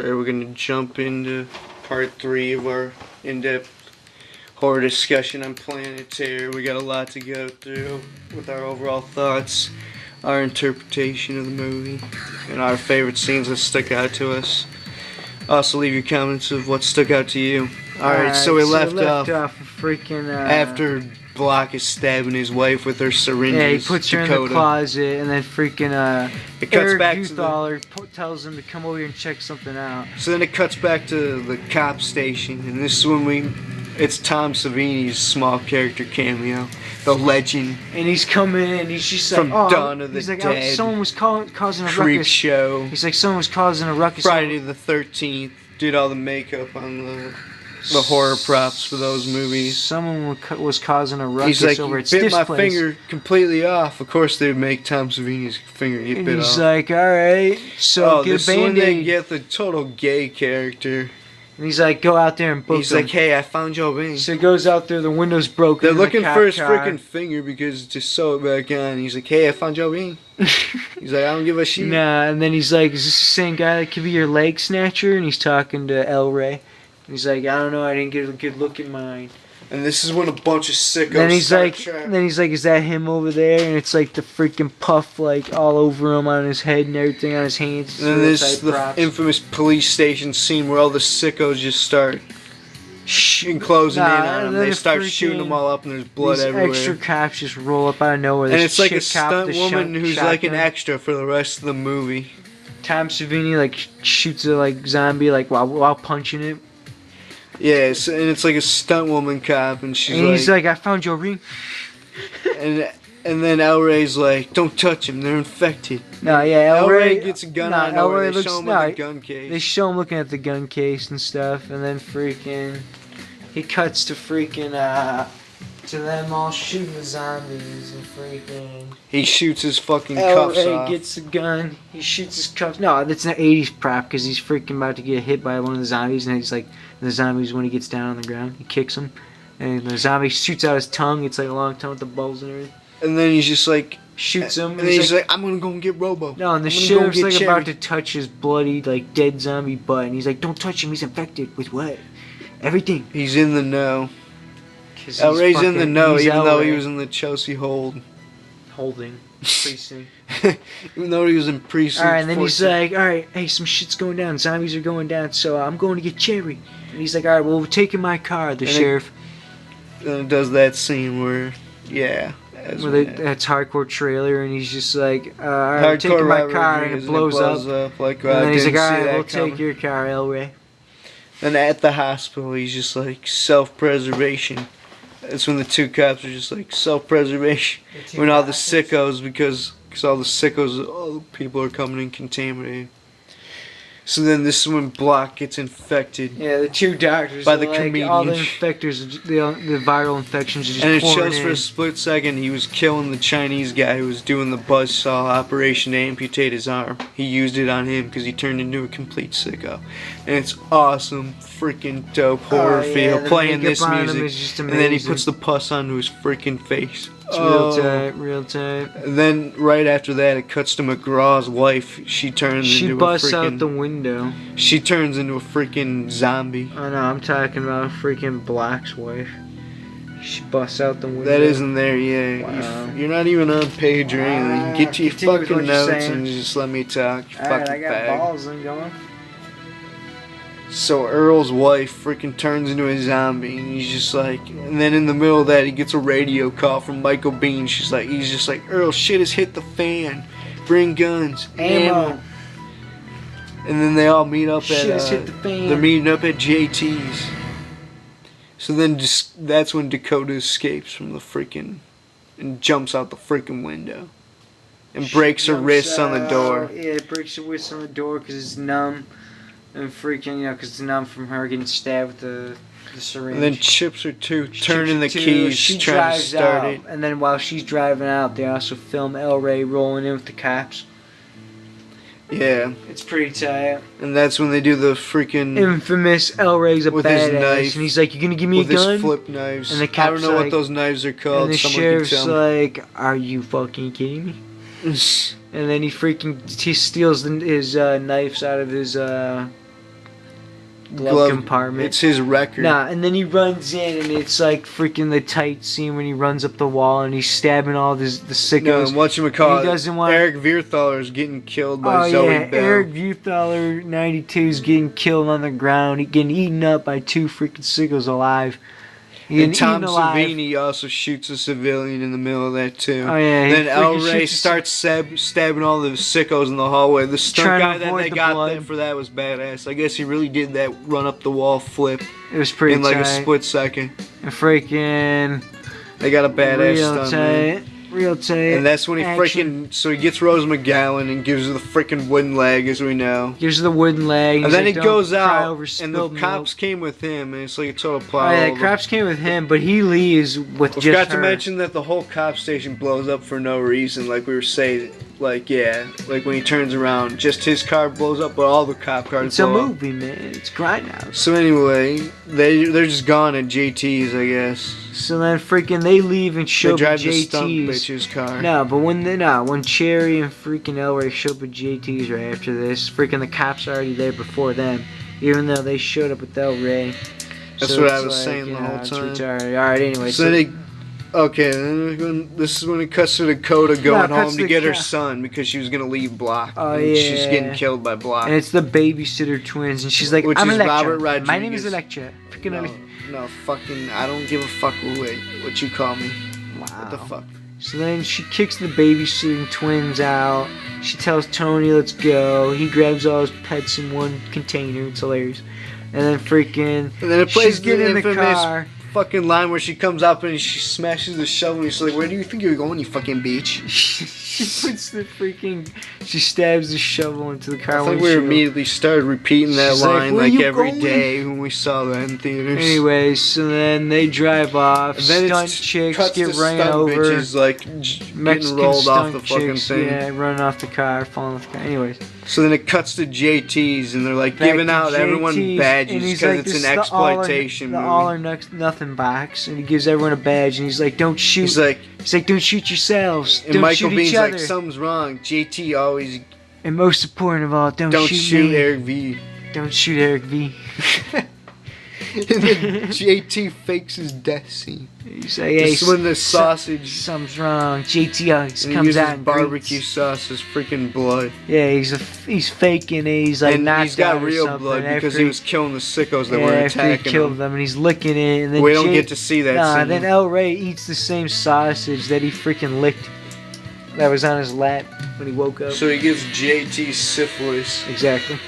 Alright, we're gonna jump into part 3 of our in-depth horror discussion on Planet Terror. We got a lot to go through with our overall thoughts, our interpretation of the movie, and our favorite scenes that stuck out to us. Also, leave your comments of what stuck out to you. Alright, so we left off freaking after Block is stabbing his wife with her syringes. Yeah, he puts her in the closet, and then freaking it cuts Eric back Guthaler tells him to come over here and check something out. So then it cuts back to the cop station, and this is when it's Tom Savini's small character cameo, the legend. And he's coming in, he's just from like, Dawn of the Dead. Dead. Someone was causing a Creep ruckus. Show. He's like, someone was causing a ruckus. Friday the 13th. Did all the makeup on the horror props for those movies. Someone was causing a ruckus. He's like, over at bit Stiff's my place. finger completely off. Of course, they would make Tom Savini's finger get and bit he's off. like, all right, so get this a is when they Band-Aid. get the total gay character. And he's like, go out there and book He's him. like, hey, I found your ring. So he goes out there, the window's broken. They're looking for his car. freaking finger because to sew it back on. He's like, hey, I found your ring. He's like, I don't give a shit. Nah, and then he's like, is this the same guy that could be your leg snatcher? And he's talking to El Rey. He's like, I don't know, I didn't get a good look in mine. And this is when a bunch of sickos Then he's start like, trying. then he's like, is that him over there? And it's like the freaking puff, like all over him on his head and everything on his hands. And then this is the infamous police station scene where all the sickos just start closing in on them. They start shooting them all up and there's blood everywhere. Extra cops just roll up out of nowhere. And it's like a stunt woman who's like an extra for the rest of the movie. Tom Savini like shoots a like zombie like while punching it. Yeah, and it's like a stunt woman cop, and he's like, I found your ring. And then El Rey's like, don't touch him, they're infected. No, yeah, El Rey gets a gun on El nowhere. Rey They show him in the gun case. They show him looking at the gun case and stuff, and then freaking he cuts to freaking to them all shooting the zombies and freaking he shoots his fucking cuffs off. El Rey gets a gun. He shoots his cuffs. No, that's an 80s prop because he's freaking about to get hit by one of the zombies, and he's like, the zombies when he gets down on the ground, he kicks him, and the zombie shoots out his tongue. It's like a long tongue with the bubbles and everything. And then he's just like shoots him, and then he's like, I'm gonna go and get Robo. No, and the sheriff's like about to touch his bloody like dead zombie butt, and he's like, don't touch him. He's infected with what? Everything. He's in the know. El Rey's in the know, even though he was in the Chelsea holding precinct. Even though he was in precinct. Alright, and then he's like, alright, hey, some shit's going down. Zombies are going down, so I'm going to get Cherry. And he's like, alright, well, we're taking my car, the sheriff. Then it does that scene where, yeah. That's hardcore trailer, and he's just like, alright, taking my car, and it blows up. Like, and then he's like, alright, we'll take your car, El Rey. And at the hospital, he's just like, self-preservation. That's when the two cops are just like, self-preservation. When all the sickos, because all the sickos, all the people are coming in contaminated. So then this is when Block gets infected. Yeah, the two doctors by the like, comedian. all the infectors, the viral infections are just and it pouring shows for a split second he was killing the Chinese guy who was doing the buzzsaw operation to amputate his arm. He used it on him because he turned into a complete sicko. And it's awesome, freaking dope horror feel playing this music. And then he puts the pus onto his freaking face. It's real tight, real tight. And then right after that, it cuts to McGraw's wife. She busts out the window. She turns into a freaking zombie. I know, I'm talking about freaking Black's wife. She busts out the window. That isn't there yet. Wow. You're not even on page or anything. Get to your fucking notes and just let me talk. You fucking I got fag. balls and going. So Earl's wife freaking turns into a zombie, and he's just like, and then in the middle of that, he gets a radio call from Michael Biehn. He's just like, Earl, shit has hit the fan. Bring guns, ammo. And then they all meet up they're meeting up at JT's. So then that's when Dakota escapes from the freaking, and jumps out the freaking window. And breaks her wrists on the door. Yeah, it breaks her wrists on the door because it's numb. And freaking, because it's numb from her getting stabbed with the syringe. And then chips her tooth, turning the keys, trying to start it. And then while she's driving out, they also film El Rey rolling in with the cops. Yeah. It's pretty tight. And that's when they do the freaking infamous El Rey's a badass. Knife, and he's like, you gonna give me a gun? With his flip knives. And the cops I don't know what those knives are called. And the sheriff's like, are you fucking kidding me? And then he steals his knives out of his glove compartment. It's his record. Nah, and then he runs in, and it's like freaking the tight scene when he runs up the wall and he's stabbing all the sickos. No, whatchamacallit, He doesn't want Eric Vierthaler is getting killed by Zoe Bell. Eric Vierthaler, 92, is getting killed on the ground. He getting eaten up by two freaking sickos alive. And Tom Savini also shoots a civilian in the middle of that too. Oh yeah. Then El Rey starts stabbing all the sickos in the hallway. The stunt guy that they got there for that was badass. I guess he really did that run up the wall flip. It was pretty in like tight. a split second. And freaking. They got a badass stunt, man. Real tight. And that's when he so he gets Rose McGowan and gives her the freaking wooden leg, as we know. Gives her the wooden leg. And then he goes out, and the cops came with him, and it's like a total plot. Oh yeah, the cops came with him, but he leaves with just her. Forgot to mention that the whole cop station blows up for no reason, like we were saying. Like, yeah, like when he turns around, just his car blows up, but all the cop cars blow up. It's a movie, man. It's Grindhouse. So anyway, they're just gone at JT's, I guess. So then freaking they leave and show up at JT's. They drive the stunt bitch's car. No, but when Cherry and freaking El Rey show up at JT's right after this, freaking the cops are already there before them, even though they showed up with El Rey. That's what I was saying the whole time. Alright, anyway. So this is when it cuts to Dakota going home to get her son because she was going to leave Block. Oh, yeah. She's getting killed by Block. And it's the babysitter twins, and she's like, I'm Electra. My name is Electra. No, fucking, I don't give a fuck what you call me. Wow. What the fuck? So then she kicks the babysitting twins out. She tells Tony, let's go. He grabs all his pets in one container. It's hilarious. And then freaking, and then it plays she's getting in the car. Fucking line where she comes up and she smashes the shovel and she's like, where do you think you're going, you fucking bitch? She stabs the shovel into the car. I think we immediately started repeating that line like every day when we saw that in theaters. Anyway, so then they drive off. And then stunt chicks get ran over. Bitches like getting rolled off the fucking thing. Yeah, running off the car, falling off the car. Anyways. So then it cuts to JT's and they're like giving out everyone badges because it's an exploitation movie. The all or nothing box, and he gives everyone a badge, and he's like, "Don't shoot." He's like, "Don't shoot yourselves. And don't Michael shoot Bean's each other." Like, something's wrong. JT always. And most important of all, don't shoot Eric V. Don't shoot Eric V. And then JT fakes his death scene. He's like, hey, this is when the sausage. Something's wrong. JT always comes out and barbecue sauce is freaking blood. Yeah, he's faking it. He's like, and he's got real blood because he was killing the sickos that were attacking him. He killed them, and he's licking it. And then we don't get to see that scene. Then El Rey eats the same sausage that he freaking licked. That was on his lap when he woke up. So he gives JT syphilis. Exactly.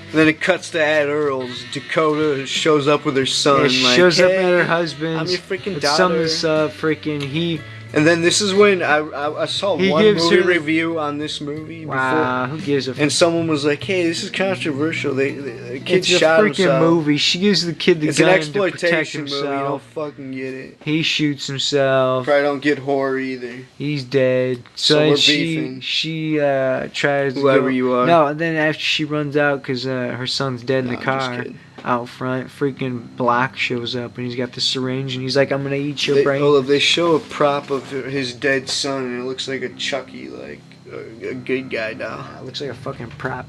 And then it cuts to at Earl's. Dakota shows up with her son. Yeah, shows up at her husband's. I'm your freaking daughter. And then this is when I saw one movie review on this movie before. Who gives a fuck? And someone was like, hey, this is controversial. The kid shot himself. It's a freaking movie. She gives the kid the gun to protect himself. Movie. You don't fucking get it. He shoots himself. Probably don't get horror either. He's dead. So we're beefing. She tries to Whoever you are. No, and then after she runs out because her son's dead in the car. Out front, freaking Black shows up and he's got the syringe and he's like, I'm gonna eat your brain. They show a prop of his dead son and it looks like a Chucky, like a good guy doll. It looks like a fucking prop.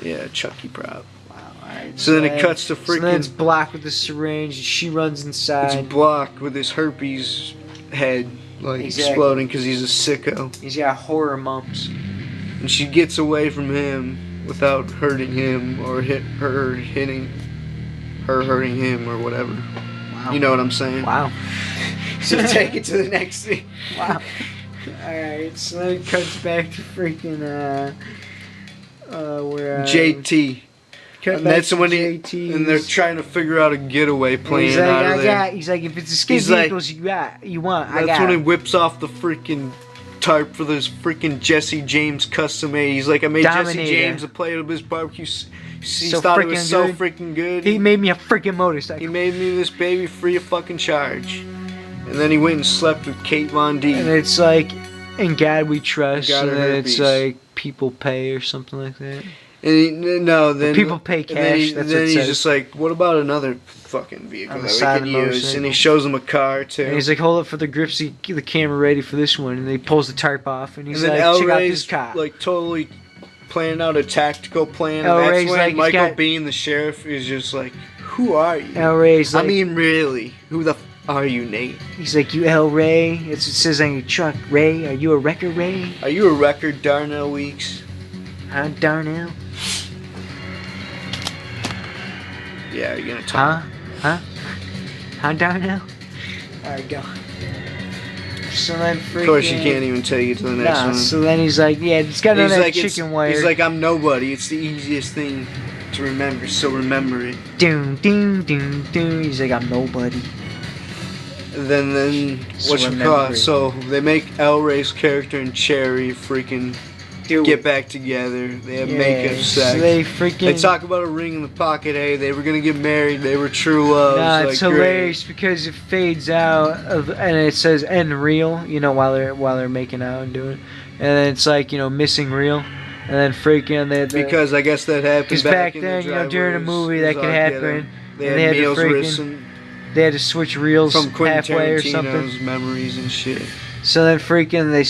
Yeah, a Chucky prop. Wow, alright. So then it cuts to freaking... So then it's Black with the syringe and she runs inside. It's Black with his herpes head, like exploding because he's a sicko. He's got horror mumps. And she gets away from him without hurting him or hurting him or whatever. Wow. You know what I'm saying? Wow. So take it to the next scene. Wow. Alright, so then it cuts back to freaking where JT. And that's when and they're trying to figure out a getaway plan out of there. He's like, if it's escape vehicles you want, I got. That's when he whips off the freaking tarp for this freaking Jesse James custom made. He's like, I made Jesse James a plate of his barbecue. He thought it was so freaking good. He made me a freaking motorcycle. He made me this baby free of fucking charge. And then he went and slept with Kate Von D. And it's like, in God we trust. And then it's like, people pay or something like that. And then people pay cash. Then he's just like, what about another fucking vehicle that we can use? And he shows him a car too. And he's like, hold up for the grips, get the camera ready for this one. And he pulls the tarp off, and he's like, check out this car. Like totally planning out a tactical plan. El And that's Rey's when like, he's Michael got- Biehn, the sheriff, is just like, "Who are you?" El Rey's like, I mean, really, who the are you, Nate? he's like, you El Rey? It says on your truck, Ray. Are you a wrecker, Ray? Are you a record, Darnell Weeks? Huh, Darnell? Yeah, are you gonna talk? Huh, Darnell? Alright, go. So then freaking... Of course, you can't even take it to the next Nah, one. so then he's like, yeah, it's got He's another like, chicken wire. he's like, I'm nobody. It's the easiest thing to remember, so remember it. Doom, doom, doom, doom. He's like, I'm nobody. Then So what you remember call it? it. So they make El Rey's character and Cherry freaking get back together. They have makeup sex. So they freaking... They talk about a ring in the pocket. Hey, they were gonna get married. They were true love. Nah, Like, it's hilarious because it fades out and it says end reel, you know, while they're making out and doing it. And then it's like, you know, missing reel. And then freaking because I guess that happened because back then, you know, during a movie that could happen. They and had they had meals to freaking, written they had to switch reels from Quentin halfway or something. Tarantino's memories and shit. So then freaking they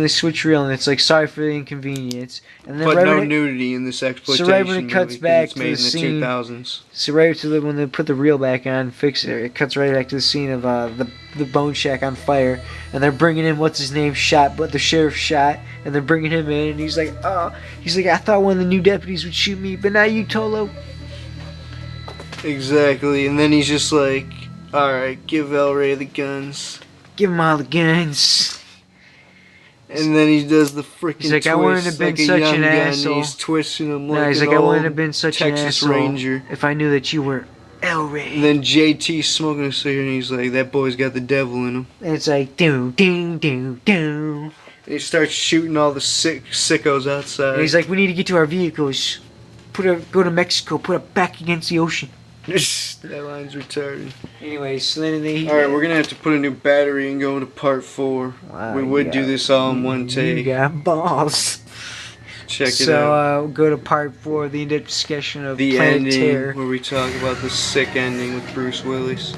switch reel and it's like sorry for the inconvenience. And then But right no when it, nudity in this exploitation so right when it cuts movie, 'cause back it's to made the in scene- the 2000s. so right to when they put the reel back on, fix it. It cuts right back to the scene of the bone shack on fire, and they're bringing in what's his name shot, but the sheriff shot, and they're bringing him in, and he's like, I thought one of the new deputies would shoot me, but now you, Tolo. Exactly, and then he's just like, alright, give El Rey the guns. Give him all the guns. And then he does the freaking He's like, twist I wouldn't have been like a such young an gun. asshole. He's twisting him No, like he's an like, I old wouldn't have been such an Texas asshole Ranger. if I knew that you were El Rey. And then JT smoking a cigarette, and he's like, that boy's got the devil in him. And it's like, do, do, do, do. And he starts shooting all the sickos outside. And he's like, we need to get to our vehicles. Go to Mexico, put it back against the ocean. that line's retarded. Anyway, so then they... Alright, we're gonna have to put a new battery and go into part 4. Wow, we would you do got- this all in one You take. got balls. Check it So, out. go to part 4, the in-depth discussion of The Planet ending, Terror. where we talk about the sick ending with Bruce Willis.